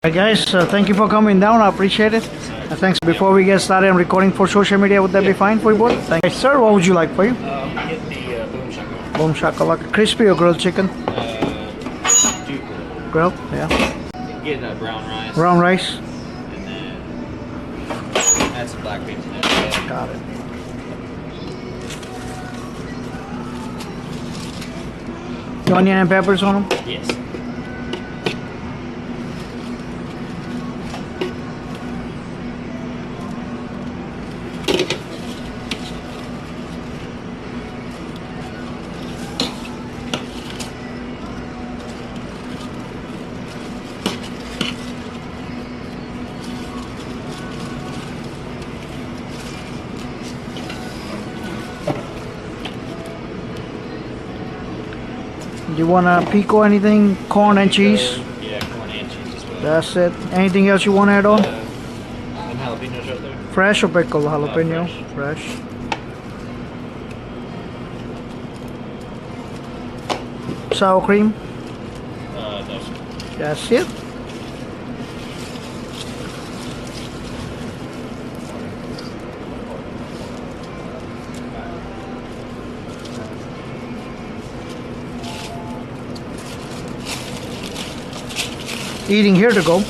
Hi guys, thank you for coming down. I appreciate it. Thanks. Before we get started, I'm recording for social media. Would that be fine for you both? Thank you. Sir, what would you like for you? Get the boom shakalaka. Boom shakalaka. Crispy or grilled chicken? Do Grilled, yeah. get brown rice. Brown rice. And then add some black beans in it. Got it. Onion and peppers on them? Yes. Do you want to pico anything? Corn and cheese? Yeah, corn and cheese as well. That's it. Anything else you want to add on? And jalapenos right there. Fresh or pickled jalapeno? Fresh. Sour cream? No, sir. That's it. Eating here to go.